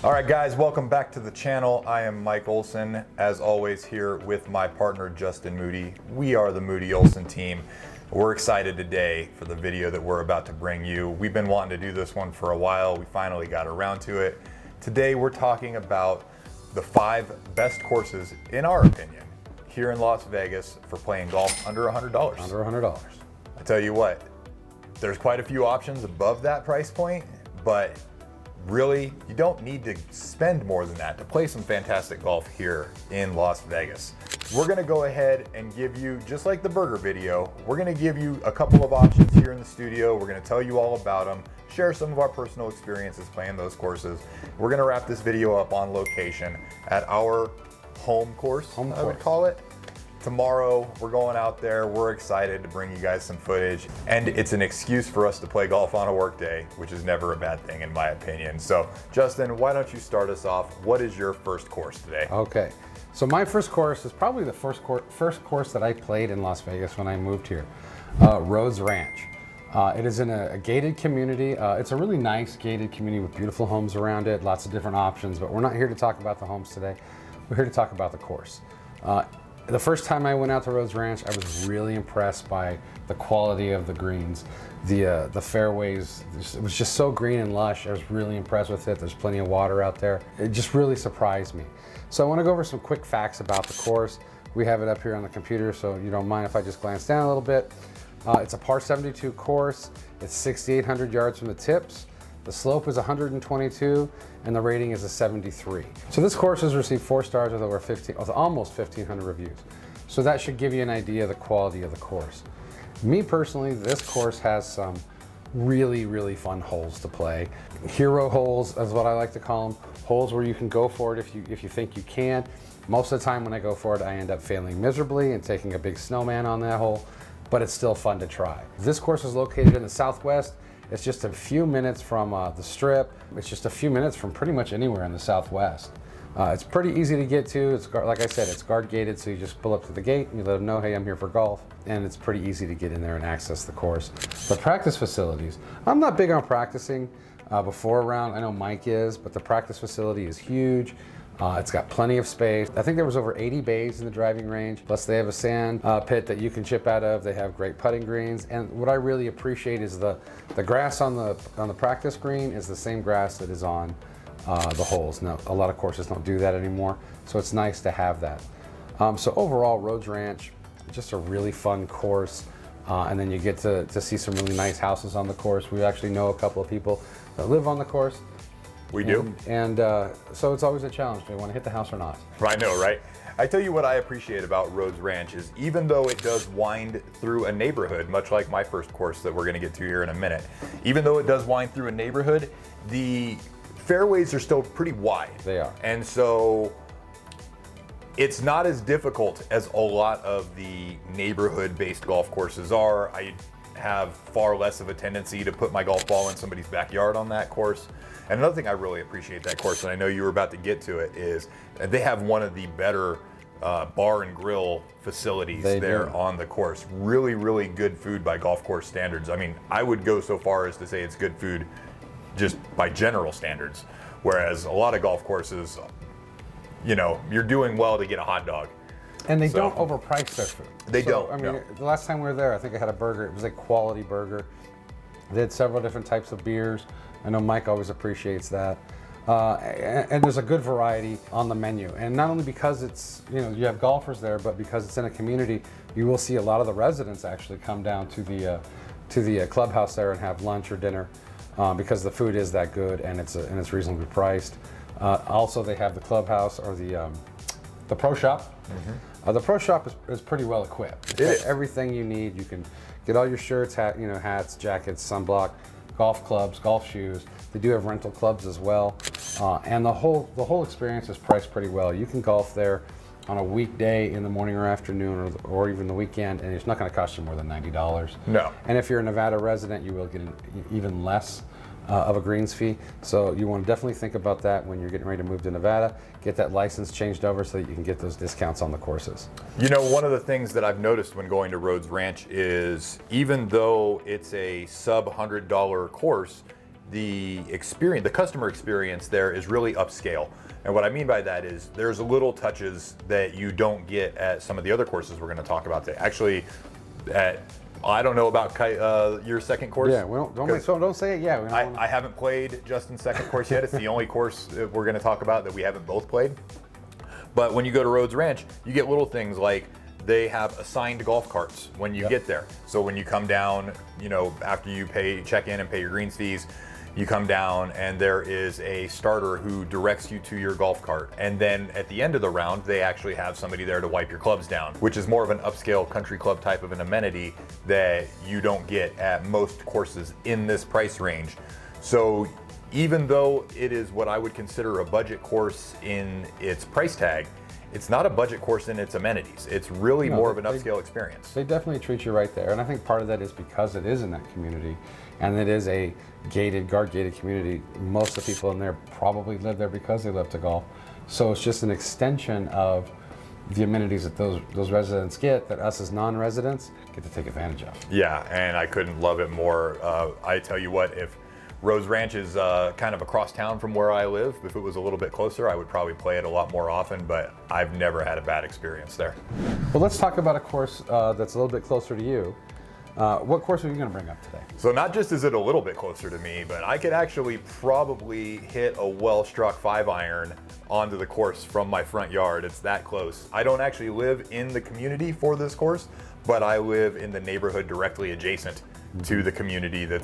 All right, guys, welcome back to the channel. I am Mike Olson, as always, here with my partner, Justin Moody. We are the Moody Olson team. We're excited today for the video that we're about to bring you. We've been wanting to do this one for a while. We finally got around to it. Today, we're talking about the 5 best courses, in our opinion, here in Las Vegas for playing golf under $100. Under $100. I tell you what, there's quite a few options above that price point, but really, you don't need to spend more than that to play some fantastic golf here in Las Vegas. We're gonna go ahead and give you, just like the burger video, we're gonna give you a couple of options here in the studio. We're gonna tell you all about them, share some of our personal experiences playing those courses. We're gonna wrap this video up on location at our home course, I would call it. Tomorrow, we're going out there. We're excited to bring you guys some footage, and it's an excuse for us to play golf on a work day, which is never a bad thing in my opinion. So, Justin, why don't you start us off? What is your first course today? Okay, so my first course is probably the first course that I played in Las Vegas when I moved here, Rhodes Ranch. It is in a gated community. It's a really nice gated community with beautiful homes around it, lots of different options, but we're not here to talk about the homes today. We're here to talk about the course. The first time I went out to Rhodes Ranch, I was really impressed by the quality of the greens. The fairways, it was just so green and lush. I was really impressed with it. There's plenty of water out there. It just really surprised me. So I want to go over some quick facts about the course. We have it up here on the computer, so you don't mind if I just glance down a little bit. It's a par 72 course. It's 6,800 yards from the tips. The slope is 122 and the rating is a 73. So this course has received 4 stars with almost 1,500 reviews. So that should give you an idea of the quality of the course. Me personally, this course has some really, really fun holes to play. Hero holes is what I like to call them. Holes where you can go for it if you think you can. Most of the time when I go for it, I end up failing miserably and taking a big snowman on that hole, but it's still fun to try. This course is located in the Southwest. It's just a few minutes from the Strip. It's just a few minutes from pretty much anywhere in the Southwest. It's pretty easy to get to. It's like I said, it's guard gated, so you just pull up to the gate and you let them know, hey, I'm here for golf. And it's pretty easy to get in there and access the course. The practice facilities. I'm not big on practicing before a round. I know Mike is, but the practice facility is huge. It's got plenty of space. I think there was over 80 bays in the driving range. Plus they have a sand pit that you can chip out of. They have great putting greens. And what I really appreciate is the grass on the practice green is the same grass that is on the holes. Now, a lot of courses don't do that anymore. So it's nice to have that. So overall, Rhodes Ranch, just a really fun course. And then you get to see some really nice houses on the course. We actually know a couple of people that live on the course. We do. And so it's always a challenge. Do you want to hit the house or not? I know, right? I tell you what I appreciate about Rhodes Ranch is even though it does wind through a neighborhood, much like my first course that we're going to get to here in a minute, even though it does wind through a neighborhood, the fairways are still pretty wide. They are. And so it's not as difficult as a lot of the neighborhood-based golf courses are. I have far less of a tendency to put my golf ball in somebody's backyard on that course. And another thing I really appreciate that course, and I know you were about to get to it, is they have one of the better bar and grill facilities on the course. Really, really good food by golf course standards. I mean, I would go so far as to say it's good food just by general standards. Whereas a lot of golf courses, you know, you're doing well to get a hot dog. And they don't overprice their food. They don't. I mean, the last time we were there, I think I had a burger. It was a quality burger. They had several different types of beers. I know Mike always appreciates that. And there's a good variety on the menu. And not only because it's, you know, you have golfers there, but because it's in a community, you will see a lot of the residents actually come down to the clubhouse there and have lunch or dinner because the food is that good and it's reasonably priced. Also, they have the clubhouse or the pro shop. Mm-hmm. The pro shop is pretty well equipped. It is. Everything you need. You can get all your shirts, hats, jackets, sunblock, golf clubs, golf shoes. They do have rental clubs as well, and the whole experience is priced pretty well. You can golf there on a weekday in the morning or afternoon, or even the weekend, and it's not going to cost you more than $90. No. And if you're a Nevada resident, you will get even less of a greens fee. So you want to definitely think about that when you're getting ready to move to Nevada. Get that license changed over so that you can get those discounts on the courses. You know, one of the things that I've noticed when going to Rhodes Ranch is even though it's a sub $100 course, the experience, the customer experience there is really upscale. And what I mean by that is there's little touches that you don't get at some of the other courses we're going to talk about today. Actually, I don't know about your second course. Yeah, don't say it. Yeah, I haven't played Justin's second course yet. It's the only course that we're going to talk about that we haven't both played. But when you go to Rhodes Ranch, you get little things like they have assigned golf carts when you get there. So when you come down, after you check in and pay your greens fees, you come down and there is a starter who directs you to your golf cart. And then at the end of the round, they actually have somebody there to wipe your clubs down, which is more of an upscale country club type of an amenity that you don't get at most courses in this price range. So even though it is what I would consider a budget course in its price tag, it's not a budget course in its amenities. It's really more of an upscale experience. They definitely treat you right there. And I think part of that is because it is in that community and it is a guard-gated community. Most of the people in there probably live there because they love to golf. So it's just an extension of the amenities that those residents get that us as non-residents get to take advantage of. Yeah, and I couldn't love it more. I tell you what, if Rhodes Ranch is kind of across town from where I live. If it was a little bit closer, I would probably play it a lot more often, but I've never had a bad experience there. Well, let's talk about a course that's a little bit closer to you. What course are you going to bring up today? So not just is it a little bit closer to me, but I could actually probably hit a well-struck 5-iron onto the course from my front yard. It's that close. I don't actually live in the community for this course, but I live in the neighborhood directly adjacent to the community that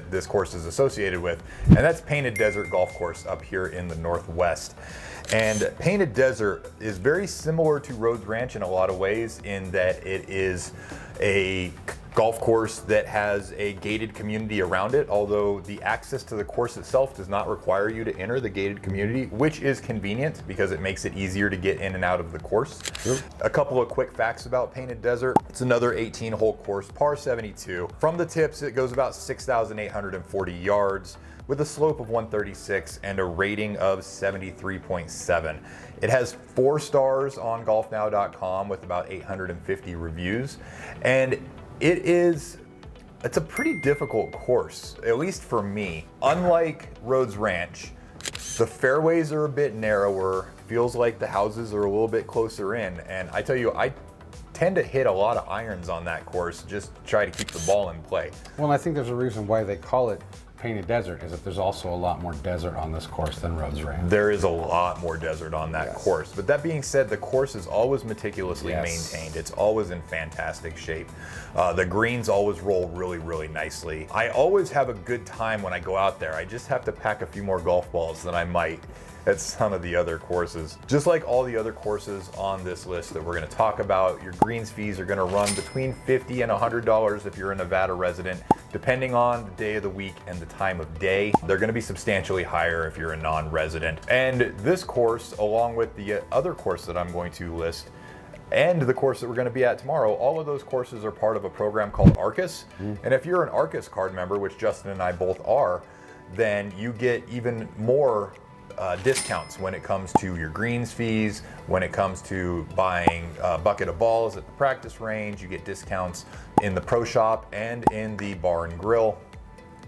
this course is associated with, and that's Painted Desert Golf Course up here in the Northwest. And Painted Desert is very similar to Rhodes Ranch in a lot of ways in that it is a golf course that has a gated community around it, although the access to the course itself does not require you to enter the gated community, which is convenient because it makes it easier to get in and out of the course. Sure. A couple of quick facts about Painted Desert. It's another 18-hole course, par 72. From the tips, it goes about 6,840 yards with a slope of 136 and a rating of 73.7. It has 4 stars on golfnow.com with about 850 reviews, and it's a pretty difficult course, at least for me. Unlike Rhodes Ranch, the fairways are a bit narrower, feels like the houses are a little bit closer in, and I tell you, I tend to hit a lot of irons on that course, just to try to keep the ball in play. Well, I think there's a reason why they call it Painted Desert, is that there's also a lot more desert on this course than Rhodes Ranch. There is a lot more desert on that course. But that being said, the course is always meticulously maintained. It's always in fantastic shape. The greens always roll really, really nicely. I always have a good time when I go out there. I just have to pack a few more golf balls than I might at some of the other courses. Just like all the other courses on this list that we're going to talk about, your greens fees are going to run between $50 and $100 if you're a Nevada resident, depending on the day of the week and the time of day. They're going to be substantially higher if you're a non-resident. And this course, along with the other course that I'm going to list, and the course that we're going to be at tomorrow, all of those courses are part of a program called Arcus. And if you're an Arcus card member, which Justin and I both are, then you get even more discounts when it comes to your greens fees, when it comes to buying a bucket of balls at the practice range. You get discounts in the pro shop and in the bar and grill.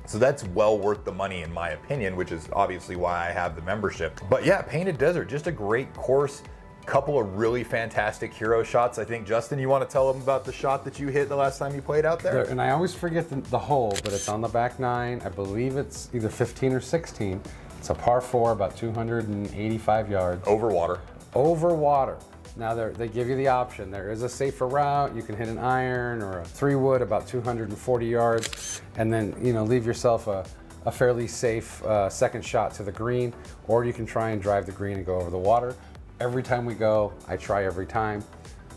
So that's well worth the money in my opinion, which is obviously why I have the membership. But yeah, Painted Desert, just a great course. Couple of really fantastic hero shots. I think, Justin, you want to tell them about the shot that you hit the last time you played out there? And I always forget the hole, but it's on the back 9. I believe it's either 15 or 16. It's a par 4, about 285 yards. Over water. Over water. Now they give you the option. There is a safer route. You can hit an iron or a 3-wood about 240 yards, and then leave yourself a fairly safe second shot to the green, or you can try and drive the green and go over the water. Every time we go, I try every time.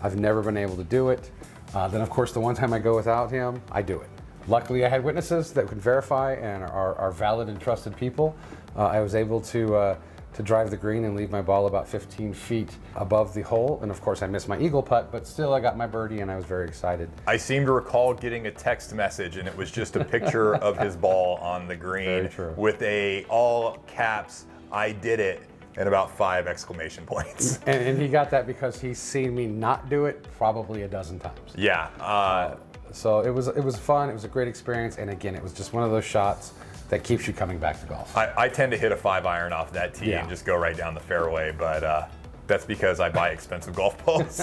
I've never been able to do it. Then of course the one time I go without him, I do it. Luckily I had witnesses that could verify and are valid and trusted people. I was able to drive the green and leave my ball about 15 feet above the hole. And of course I missed my eagle putt, but still I got my birdie and I was very excited. I seem to recall getting a text message and it was just a picture of his ball on the green with a all caps, "I did it," and about 5 exclamation points. And he got that because he's seen me not do it probably a dozen times. Yeah. So it was fun. It was a great experience. And again, it was just one of those shots that keeps you coming back to golf. I tend to hit a 5-iron off that tee and just go right down the fairway, but that's because I buy expensive golf balls.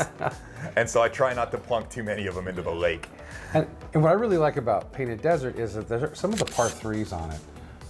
And so I try not to plunk too many of them into the lake. And what I really like about Painted Desert is that some of the par 3s on it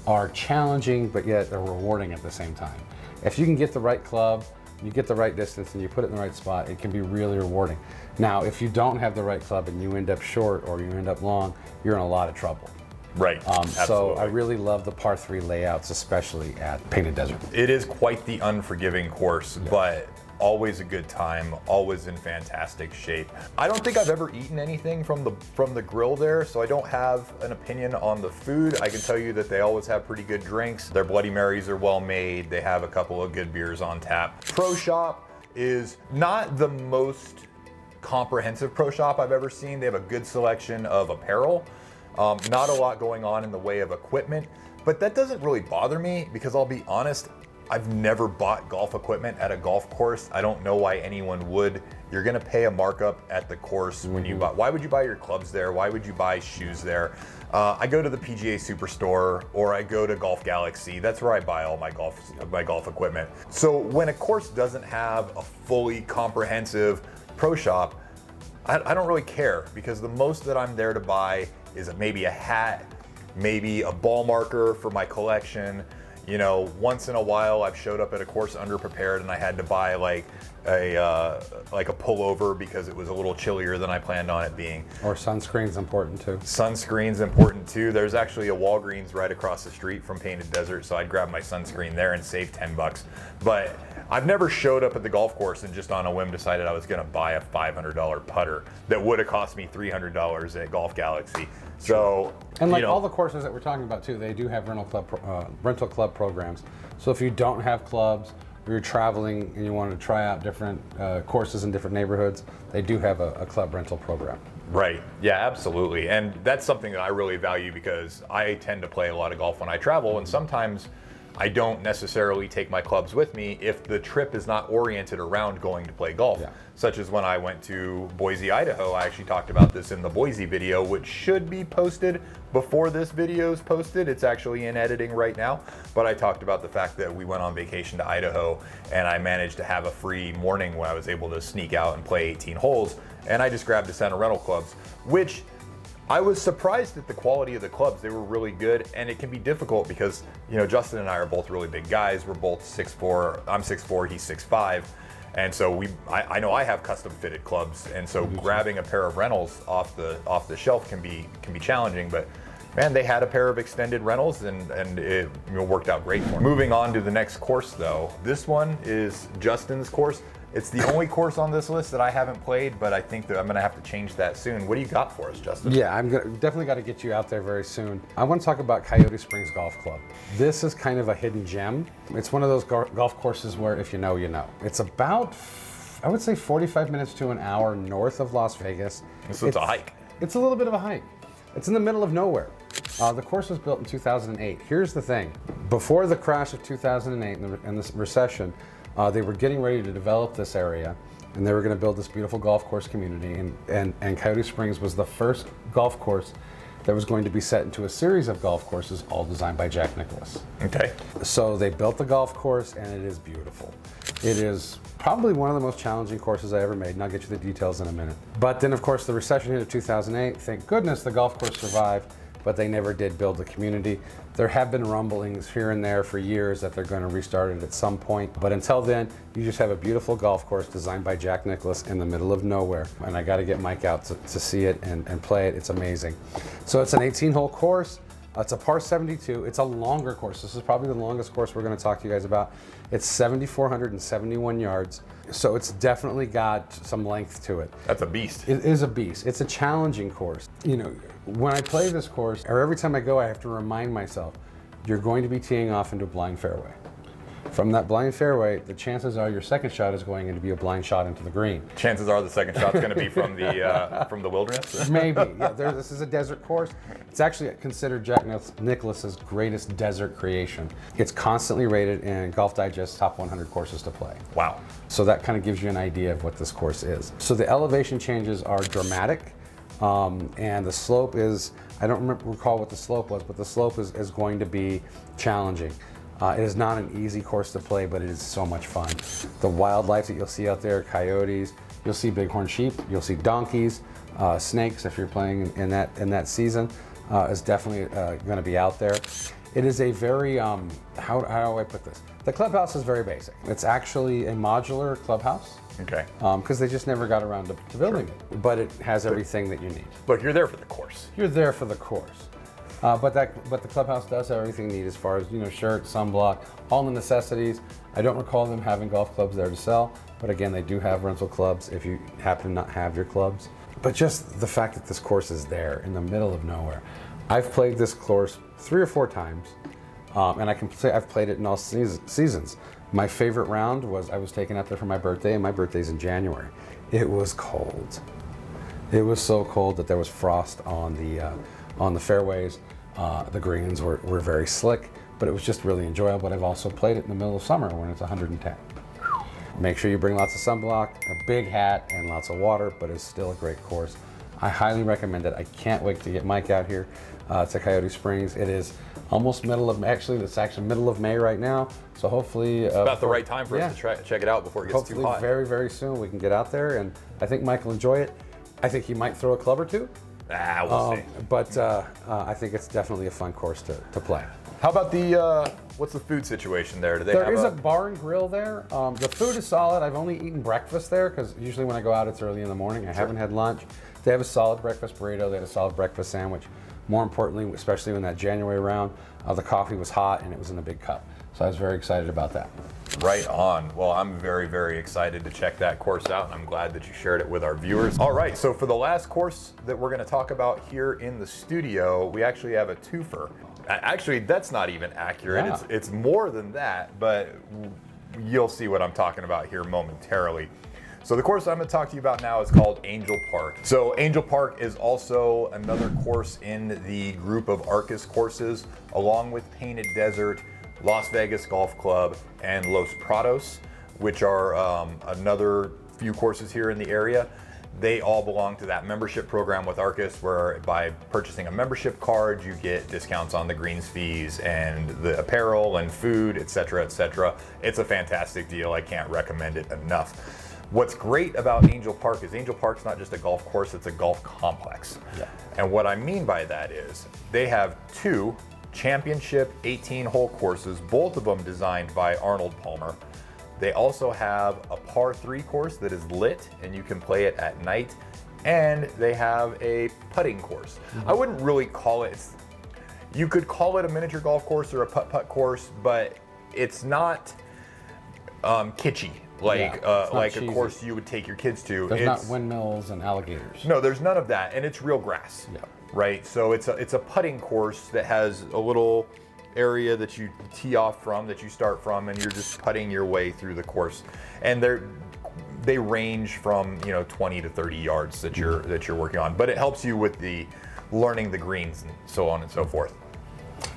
are challenging, but yet they're rewarding at the same time. If you can get the right club, you get the right distance, and you put it in the right spot, it can be really rewarding. Now, if you don't have the right club and you end up short or you end up long, you're in a lot of trouble. Right. So I really love the par 3 layouts, especially at Painted Desert. It is quite the unforgiving course, but always a good time, always in fantastic shape. I don't think I've ever eaten anything from the grill there, so I don't have an opinion on the food. I can tell you that they always have pretty good drinks. Their Bloody Marys are well made. They have a couple of good beers on tap. Pro Shop is not the most comprehensive pro shop I've ever seen. They have a good selection of apparel. Not a lot going on in the way of equipment, but that doesn't really bother me because I'll be honest, I've never bought golf equipment at a golf course. I don't know why anyone would. You're gonna pay a markup at the course when you buy. Why would you buy your clubs there? Why would you buy shoes there? I go to the PGA Superstore or I go to Golf Galaxy. That's where I buy all my golf equipment. So when a course doesn't have a fully comprehensive pro shop, I don't really care because the most that I'm there to buy is maybe a hat, maybe a ball marker for my collection. You know, once in a while I've showed up at a course underprepared and I had to buy like a pullover because it was a little chillier than I planned on it being. Or sunscreen's important too. Sunscreen's important too. There's actually a Walgreens right across the street from Painted Desert, so I'd grab my sunscreen there and save $10. But I've never showed up at the golf course and just on a whim decided I was gonna buy a $500 putter that would have cost me $300 at Golf Galaxy. So, and like all the courses that we're talking about too, they do have rental club programs. So if you don't have clubs, or you're traveling and you want to try out different courses in different neighborhoods, they do have a club rental program. Right. Yeah, absolutely. And that's something that I really value because I tend to play a lot of golf when I travel, and sometimes I don't necessarily take my clubs with me if the trip is not oriented around going to play golf. Yeah. Such as when I went to Boise, Idaho. I actually talked about this in the Boise video, which should be posted before this video is posted. It's actually in editing right now. But I talked about the fact that we went on vacation to Idaho and I managed to have a free morning when I was able to sneak out and play 18 holes. And I just grabbed a set of rental clubs, which I was surprised at the quality of the clubs. They were really good, and it can be difficult because, you know, Justin and I are both really big guys. We're both 6'4", I'm 6'4", he's 6'5", and so I know I have custom fitted clubs, and so grabbing a pair of rentals off the shelf can be challenging, but man, they had a pair of extended rentals and it worked out great for me. Moving on to the next course though. This one is Justin's course. It's the only course on this list that I haven't played, but I think that I'm going to have to change that soon. What do you got for us, Justin? Yeah, definitely got to get you out there very soon. I want to talk about Coyote Springs Golf Club. This is kind of a hidden gem. It's one of those golf courses where if you know, you know. It's about, I would say 45 minutes to an hour north of Las Vegas. So it's a hike. It's a little bit of a hike. It's in the middle of nowhere. The course was built in 2008. Here's the thing. Before the crash of 2008 and the recession, they were getting ready to develop this area and they were going to build this beautiful golf course community, and Coyote Springs was the first golf course that was going to be set into a series of golf courses all designed by Jack Nicklaus. Okay. So they built the golf course and it is beautiful. It is probably one of the most challenging courses I ever made, and I'll get you the details in a minute. But then of course the recession hit in 2008. Thank goodness the golf course survived, but they never did build the community. There have been rumblings here and there for years that they're going to restart it at some point. But until then, you just have a beautiful golf course designed by Jack Nicklaus in the middle of nowhere. And I got to get Mike out to see it and play it. It's amazing. So it's an 18-hole course. It's a par 72. It's a longer course. This is probably the longest course we're going to talk to you guys about. It's 7,471 yards. So it's definitely got some length to it. That's a beast. It is a beast. It's a challenging course. You know, when I play this course, or every time I go, I have to remind myself, you're going to be teeing off into a blind fairway. From that blind fairway, the chances are your second shot is going to be a blind shot into the green. Chances are the second shot's going to be from the wilderness. Maybe. Yeah, this is a desert course. It's actually considered Jack Nicklaus's greatest desert creation. It's constantly rated in Golf Digest's top 100 courses to play. Wow. So that kind of gives you an idea of what this course is. So the elevation changes are dramatic. And the slope is, I don't recall what the slope was, but the slope is going to be challenging. It is not an easy course to play, but it is so much fun. The wildlife that you'll see out there, coyotes, you'll see bighorn sheep, you'll see donkeys, snakes if you're playing in that season, is definitely going to be out there. It is a very, how do I put this? The clubhouse is very basic. It's actually a modular clubhouse. Okay. Because they just never got around to building it. But it has everything that you need. Look, you're there for the course. You're there for the course. But the clubhouse does have everything you need as far as, shirt, sunblock, all the necessities. I don't recall them having golf clubs there to sell, but again, they do have rental clubs if you happen to not have your clubs. But just the fact that this course is there in the middle of nowhere. I've played this course 3 or 4 times, and I can say I've played it in all seasons. My favorite round was I was taken out there for my birthday, and my birthday's in January. It was cold. It was so cold that there was frost on the fairways. The greens were very slick, but it was just really enjoyable. But I've also played it in the middle of summer when it's 110. Make sure you bring lots of sunblock, a big hat, and lots of water, but it's still a great course. I highly recommend it. I can't wait to get Mike out here to Coyote Springs. It is almost it's actually middle of May right now, so hopefully it's about the right time for us to check it out before it gets too hot. Hopefully very, very soon we can get out there, and I think Mike will enjoy it. I think he might throw a club or two. We'll see. But I think it's definitely a fun course to play. How about what's the food situation there? Do they There have is a bar and grill there. The food is solid. I've only eaten breakfast there because usually when I go out it's early in the morning. I haven't had lunch. They have a solid breakfast burrito. They had a solid breakfast sandwich. More importantly, especially in that January round, the coffee was hot and it was in a big cup. So I was very excited about that. Right on. Well, I'm very, very excited to check that course out, and I'm glad that you shared it with our viewers. All right, so for the last course that we're going to talk about here in the studio, we actually have a twofer. Actually, that's not even accurate. Yeah. It's more than that, but you'll see what I'm talking about here momentarily. So the course I'm going to talk to you about now is called Angel Park. So Angel Park is also another course in the group of Arcus courses, along with Painted Desert, Las Vegas Golf Club, and Los Prados, which are another few courses here in the area. They all belong to that membership program with Arcus, where by purchasing a membership card, you get discounts on the greens fees and the apparel and food, etc., etc. It's a fantastic deal. I can't recommend it enough. What's great about Angel Park is Angel Park's not just a golf course, it's a golf complex. Yeah. And what I mean by that is they have 2 championship 18-hole courses, both of them designed by Arnold Palmer. They also have a par 3 course that is lit and you can play it at night, and they have a putting course. Mm-hmm. I wouldn't really call it, you could call it a miniature golf course or a putt-putt course, but it's not kitschy like a course you would take your kids to. There's not windmills and alligators. No, there's none of that, and it's real grass. Yeah. Right, so it's a putting course that has a little area that you tee off from, that you start from, and you're just putting your way through the course. And they range from 20 to 30 yards that you're working on, but it helps you with the learning the greens and so on and so forth.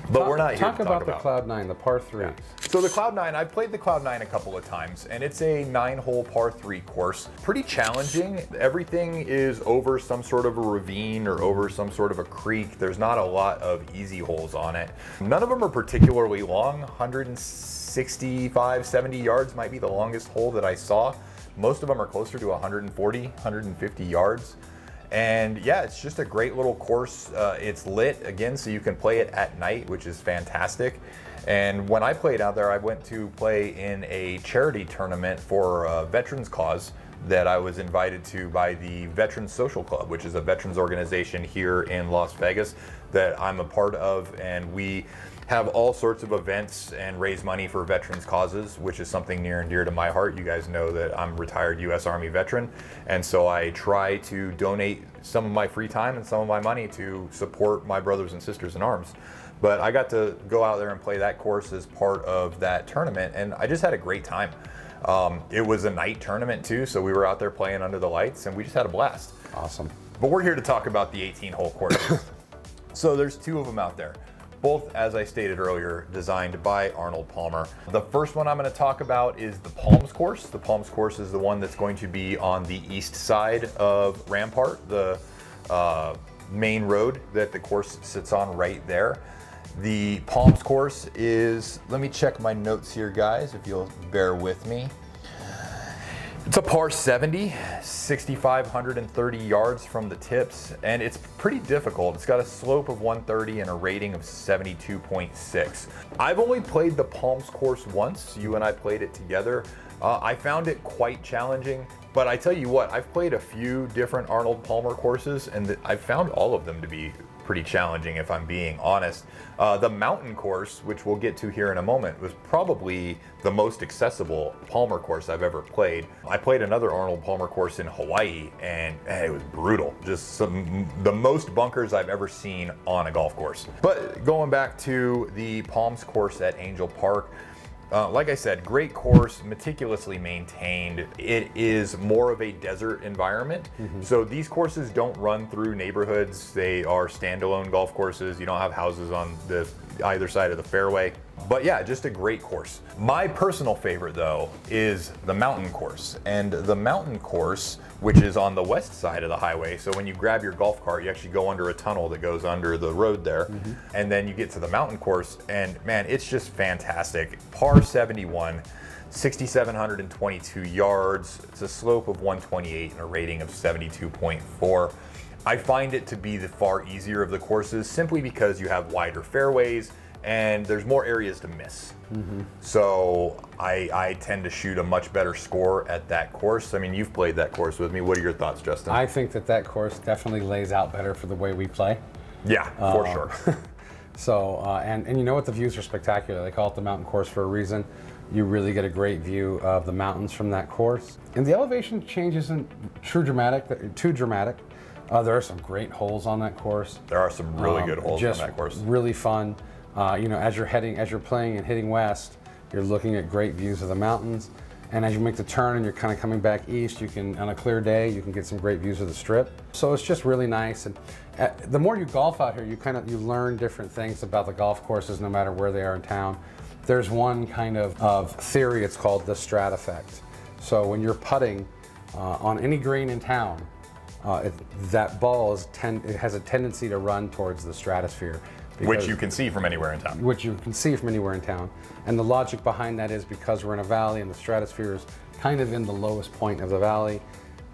But we're not here to talk about the Cloud 9, the par 3. Yeah. So the Cloud 9, I've played the Cloud 9 a couple of times, and it's a 9-hole par 3 course. Pretty challenging. Everything is over some sort of a ravine or over some sort of a creek. There's not a lot of easy holes on it. None of them are particularly long. 165, 70 yards might be the longest hole that I saw. Most of them are closer to 140, 150 yards. And yeah, it's just a great little course. It's lit again, so you can play it at night, which is fantastic. And when I played out there, I went to play in a charity tournament for a veterans cause that I was invited to by the Veterans Social Club, which is a veterans organization here in Las Vegas that I'm a part of. And we have all sorts of events and raise money for veterans causes, which is something near and dear to my heart. You guys know that I'm a retired U.S. Army veteran, and so I try to donate some of my free time and some of my money to support my brothers and sisters in arms. But I got to go out there and play that course as part of that tournament, and I just had a great time. It was a night tournament too, so we were out there playing under the lights, and we just had a blast. Awesome. But we're here to talk about the 18-hole courses. So there's 2 of them out there. Both, as I stated earlier, designed by Arnold Palmer. The first one I'm going to talk about is the Palms course. The Palms course is the one that's going to be on the east side of Rampart, the main road that the course sits on right there. The Palms course is, let me check my notes here, guys, if you'll bear with me. It's a par 70, 6,530 yards from the tips, and it's pretty difficult. It's got a slope of 130 and a rating of 72.6. I've only played the Palms course once. You and I played it together. I found it quite challenging, but I tell you what, I've played a few different Arnold Palmer courses, and I've found all of them to be pretty challenging, if I'm being honest. The mountain course, which we'll get to here in a moment, was probably the most accessible Palmer course I've ever played. I played another Arnold Palmer course in Hawaii, and it was brutal. Just the most bunkers I've ever seen on a golf course. But going back to the Palms course at Angel Park, like I said, great course, meticulously maintained. It is more of a desert environment. So these courses don't run through neighborhoods. They are standalone golf courses. You don't have houses on either side of the fairway. But yeah, just a great course. My personal favorite though is the mountain course. And the mountain course, which is on the west side of the highway. So when you grab your golf cart, you actually go under a tunnel that goes under the road there. And then you get to the mountain course, and man, it's just fantastic. Par 71, 6,722 yards. It's a slope of 128 and a rating of 72.4. I find it to be the far easier of the courses simply because you have wider fairways and there's more areas to miss. So I tend to shoot a much better score at that course. I mean, you've played that course with me. What are your thoughts, Justin? I think that course definitely lays out better for the way we play. Yeah, for sure. So, and you know what, the views are spectacular. They call it the mountain course for a reason. You really get a great view of the mountains from that course. And the elevation change isn't too dramatic. There are some great holes on that course. There are some really good holes on that course. Really fun. You know, as you're playing and hitting west, you're looking at great views of the mountains. And as you make the turn and you're kind of coming back east, you can, on a clear day, you can get some great views of the strip. So it's just really nice. And the more you golf out here, you learn different things about the golf courses, no matter where they are in town. There's one kind of theory, it's called the strat effect. So when you're putting on any green in town, that ball it has a tendency to run towards the stratosphere. Which you can see from anywhere in town. Which you can see from anywhere in town. And the logic behind that is because we're in a valley and the stratosphere is kind of in the lowest point of the valley,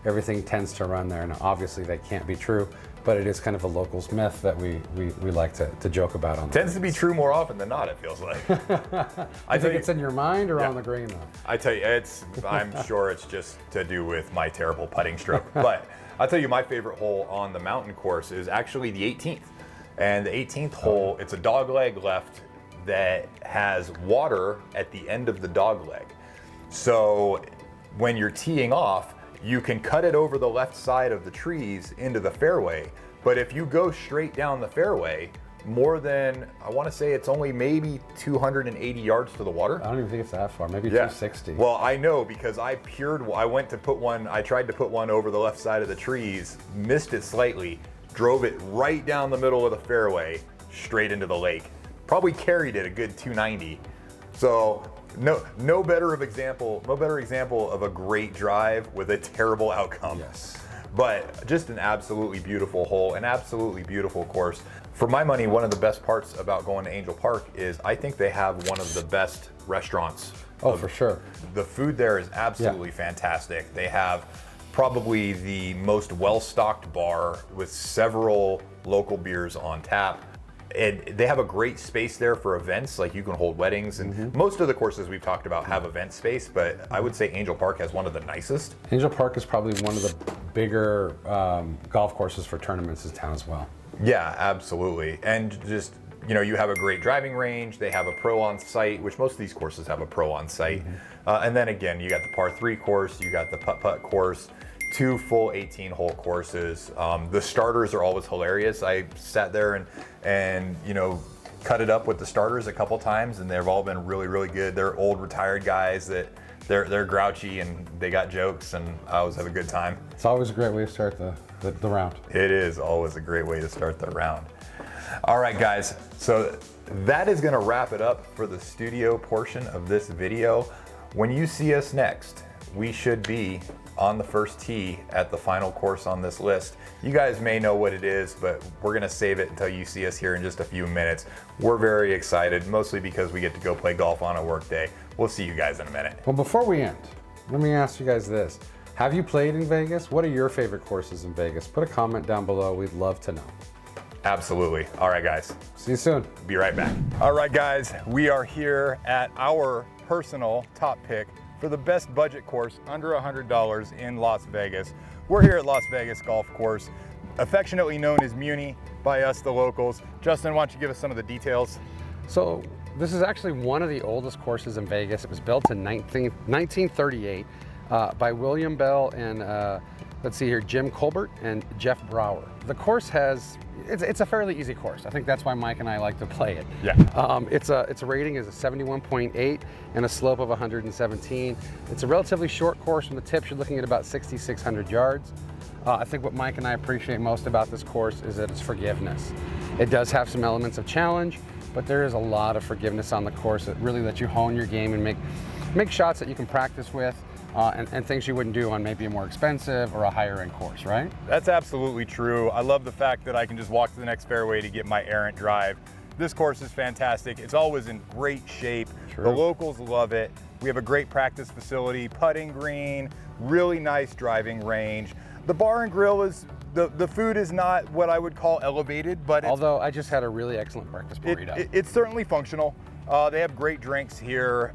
everything tends to run there. Now, obviously, that can't be true, but it is kind of a locals myth that we like to joke about on. Tends to be true more often than not, it feels like. I think it's in your mind or on the green, though? I tell you, I'm sure it's just to do with my terrible putting stroke. But I'll tell you, my favorite hole on the mountain course is actually the 18th. And the 18th hole, it's a dog leg left that has water at the end of the dog leg. So when you're teeing off, you can cut it over the left side of the trees into the fairway. But if you go straight down the fairway, more than, I want to say it's only maybe 280 yards to the water. I don't even think it's that far, maybe 260. Well, I know because I tried to put one over the left side of the trees, missed it slightly, drove it right down the middle of the fairway, straight into the lake. Probably carried it a good 290. So no better example of a great drive with a terrible outcome. Yes. But just an absolutely beautiful hole, an absolutely beautiful course. For my money, one of the best parts about going to Angel Park is I think they have one of the best restaurants. Oh, for sure. The food there is absolutely fantastic. They have probably the most well-stocked bar with several local beers on tap. And they have a great space there for events, like you can hold weddings, and most of the courses we've talked about have event space, but I would say Angel Park has one of the nicest. Angel Park is probably one of the bigger golf courses for tournaments in town as well. Yeah, absolutely. And just, you know, you have a great driving range, they have a pro on site, which most of these courses have a pro on site. And then again, you got the par 3 course, you got the putt-putt course, 2 full 18-hole courses. The starters are always hilarious. I sat there and you know, cut it up with the starters a couple times, and they've all been really, really good. They're old retired guys that they're grouchy and they got jokes, and I always have a good time. It's always a great way to start the round. It is always a great way to start the round. All right, guys. So that is going to wrap it up for the studio portion of this video. When you see us next, we should be on the first tee at the final course on this list. You guys may know what it is, but we're gonna save it until you see us here in just a few minutes. We're very excited, mostly because we get to go play golf on a work day. We'll see you guys in a minute. Well, before we end, let me ask you guys this. Have you played in Vegas? What are your favorite courses in Vegas? Put a comment down below. We'd love to know. Absolutely. All right, guys. See you soon. Be right back. All right, guys. We are here at our personal top pick for the best budget course under $100 in Las Vegas. We're here at Las Vegas Golf Course, affectionately known as Muni by us, the locals. Justin, why don't you give us some of the details? So this is actually one of the oldest courses in Vegas. It was built in 1938 by William Bell and let's see here, Jim Colbert and Jeff Brower. The course it's a fairly easy course. I think that's why Mike and I like to play it. Yeah. Its a rating is a 71.8 and a slope of 117. It's a relatively short course. From the tips, you're looking at about 6,600 yards. I think what Mike and I appreciate most about this course is that it's forgiveness. It does have some elements of challenge, but there is a lot of forgiveness on the course that really lets you hone your game and make shots that you can practice with. And things you wouldn't do on maybe a more expensive or a higher end course, right? That's absolutely true. I love the fact that I can just walk to the next fairway to get my errant drive. This course is fantastic. It's always in great shape. True. The locals love it. We have a great practice facility, putting green, really nice driving range. The bar and grill is, the food is not what I would call elevated, but although I just had a really excellent breakfast burrito. It's certainly functional. They have great drinks here.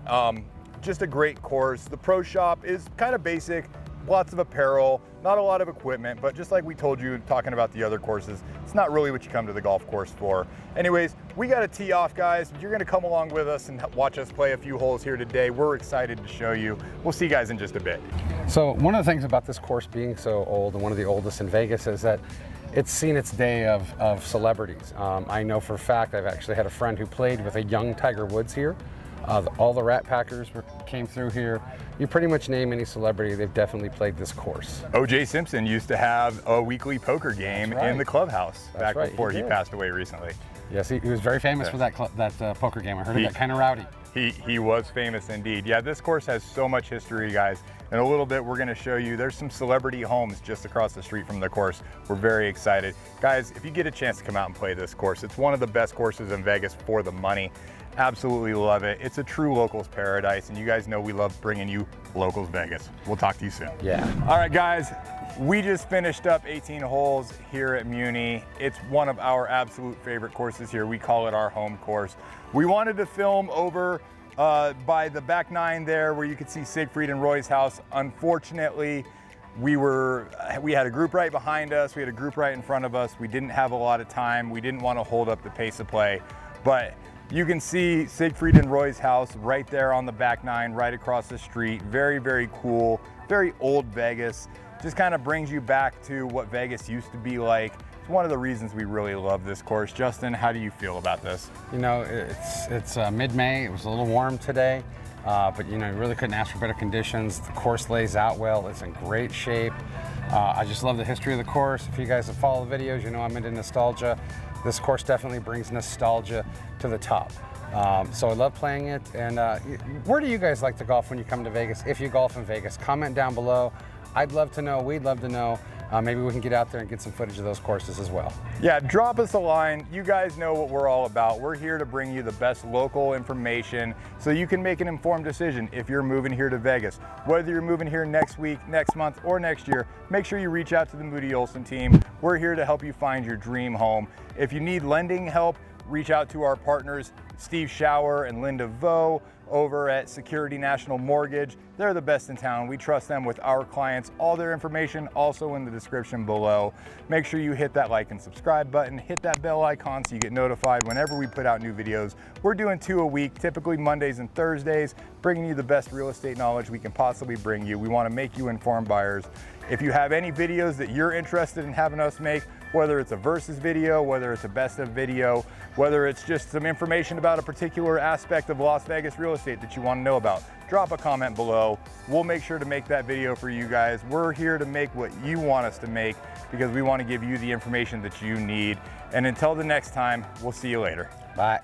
Just a great course. The pro shop is kind of basic, lots of apparel, not a lot of equipment, but just like we told you talking about the other courses, it's not really what you come to the golf course for. Anyways, we got to tee off, guys. You're going to come along with us and watch us play a few holes here today. We're excited to show you. We'll see you guys in just a bit. So one of the things about this course being so old and one of the oldest in Vegas is that it's seen its day of celebrities. I know for a fact I've actually had a friend who played with a young Tiger Woods here. All the Rat Packers came through here. You pretty much name any celebrity, they've definitely played this course. O.J. Simpson used to have a weekly poker game in the clubhouse back before he passed away recently. Yes, he was very famous for that poker game. I heard it got kind of rowdy. He was famous indeed. Yeah, this course has so much history, guys. In a little bit, we're gonna show you, there's some celebrity homes just across the street from the course. We're very excited. Guys, if you get a chance to come out and play this course, it's one of the best courses in Vegas for the money. Absolutely love it. It's a true locals paradise, and you guys know we love bringing you locals Vegas. We'll talk to you soon. Yeah. All right, guys, we just finished up 18 holes here at Muni. It's one of our absolute favorite courses here. We call it our home course. We wanted to film over by the back nine there where you could see Siegfried and Roy's house. Unfortunately, we had a group right behind us. We had a group right in front of us. We didn't have a lot of time. We didn't want to hold up the pace of play, but you can see Siegfried and Roy's house right there on the back nine, right across the street. Very, very cool, very old Vegas. Just kind of brings you back to what Vegas used to be like. It's one of the reasons we really love this course. Justin, how do you feel about this? You know, it's mid-May. It was a little warm today, but you know, you really couldn't ask for better conditions. The course lays out well. It's in great shape. I just love the history of the course. If you guys have followed the videos, you know I'm into nostalgia. This course definitely brings nostalgia to the top. So I love playing it. And where do you guys like to golf when you come to Vegas? If you golf in Vegas, comment down below. I'd love to know, we'd love to know. Maybe we can get out there and get some footage of those courses as well. Yeah, drop us a line. You guys know what we're all about. We're here to bring you the best local information so you can make an informed decision if you're moving here to Vegas. Whether you're moving here next week, next month, or next year, make sure you reach out to the Moody Olson team. We're here to help you find your dream home. If you need lending help, reach out to our partners, Steve Schauer and Linda Vo over at Security National Mortgage. They're the best in town. We trust them with our clients. All their information also in the description below. Make sure you hit that like and subscribe button, hit that bell icon so you get notified whenever we put out new videos. We're doing 2 a week, typically Mondays and Thursdays, bringing you the best real estate knowledge we can possibly bring you. We want to make you informed buyers. If you have any videos that you're interested in having us make, whether it's a versus video, whether it's a best of video, whether it's just some information about a particular aspect of Las Vegas real estate that you want to know about, drop a comment below. We'll make sure to make that video for you guys. We're here to make what you want us to make because we want to give you the information that you need. And until the next time, we'll see you later. Bye.